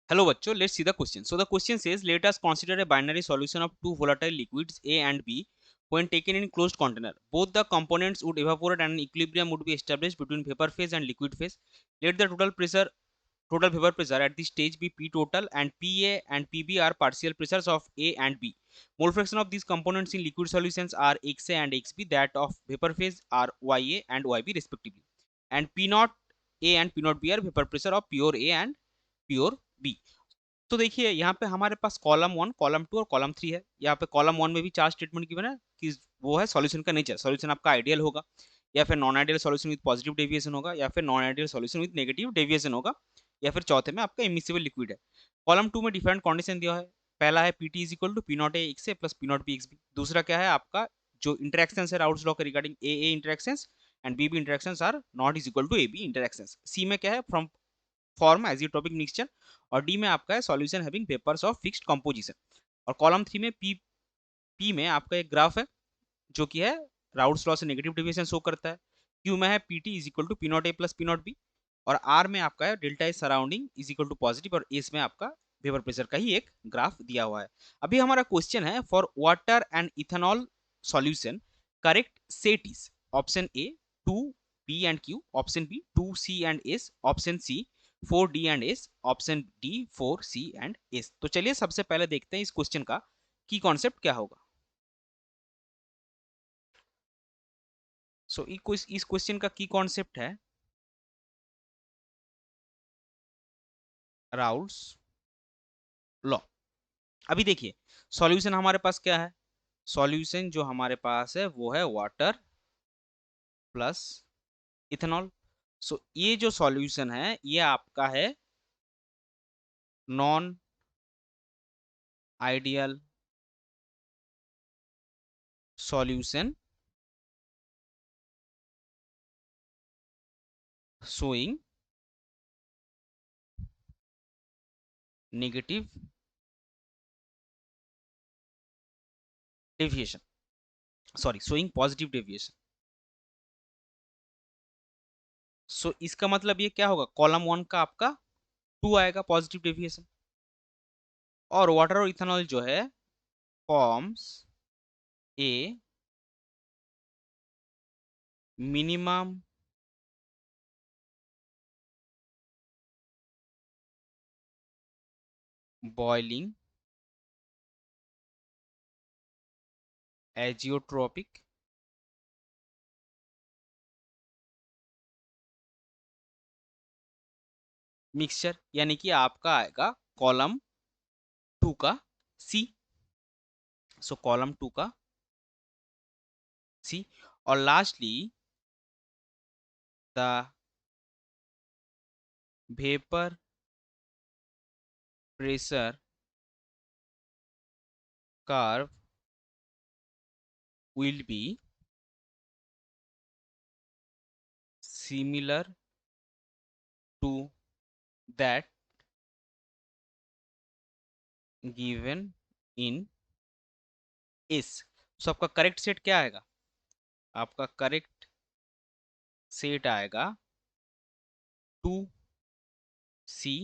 Hello bachcho, let's see the question. So the question says, let us consider a binary solution of two volatile liquids A and B when taken in closed container. Both the components would evaporate and an equilibrium would be established between vapor phase and liquid phase. Let the total vapor pressure at this stage be P total, and PA and PB are partial pressures of A and B. Mole fraction of these components in liquid solutions are XA and XB, that of vapor phase are YA and YB respectively. And P naught A and P naught B are vapor pressure of pure A and pure B. तो देखिए यहाँ पे हमारे पास column 1, column 2 और column 3 है। यहाँ पे column 1 में भी 4 स्टेटमेंट गिवन है कि वो है सॉल्यूशन का नेचर, सॉल्यूशन आपका आइडियल होगा या फिर non ideal solution with positive deviation होगा या फिर non ideal solution with negative deviation होगा या फिर चौथे में आपका इमिसिबल लिक्विड है। कॉलम 2 में डिफरेंट कंडीशन दिया है। पहला है PT is equal to P not A X A plus P not B X B. दूसरा क्या है आपका जो इंटरेक्शन है राउल्स लॉ के regarding A interaction and B interaction are not is equal to A B interaction. C में क्या है फ्रॉम फॉर्म एजियोट्रोपिक मिक्सचर, और डी में आपका है solution having vapours of fixed composition. और कॉलम 3 में पी में आपका एक ग्राफ है जो कि है राउल्स लॉ से नेगेटिव डेविएशन शो करता है। क्यू में है PT is equal to P not A plus P not B, और आर में आपका है delta is surrounding is equal to positive, और एस में आपका वेपर प्रेशर का ही एक ग्राफ दिया हुआ है। अभी हमारा क्वेश्चन है for water and ethanol solution correct set is option A 2 P and Q, option B 2 C and S, option C 4D and S, option D 4C and S। तो चलिए सबसे पहले देखते हैं इस क्वेश्चन का की कॉन्सेप्ट क्या होगा। सो इस क्वेश्चन का की कॉन्सेप्ट है राउल्स लॉ। अभी देखिए सॉल्यूशन हमारे पास क्या है, सॉल्यूशन जो हमारे पास है वो है वाटर प्लस इथेनॉल। सो ये जो सॉल्यूशन है ये आपका है non ideal solution showing negative deviation, sorry showing positive deviation। सो इसका मतलब ये क्या होगा, कॉलम 1 का आपका 2 आएगा पॉजिटिव डेविएशन, और वाटर और इथेनॉल जो है forms a minimum boiling azeotropic mixture, यानी कि आपका आएगा कॉलम 2 का सी। सो कॉलम 2 का सी, और lastly the vapour pressure curve will be similar to that given in S। So आपका करेक्ट सेट क्या आएगा, आपका करेक्ट सेट आएगा 2C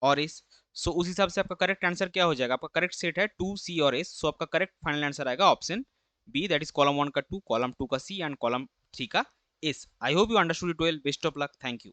और S। सो उस हिसाब से आपका करेक्ट आंसर क्या हो जाएगा, आपका करेक्ट सेट है 2C और S। सो आपका करेक्ट फाइनल आंसर आएगा option B, that is column 1 का 2, कॉलम 2 का C एंड कॉलम 3 का S। I hope you understood it well. Best of luck, thank you.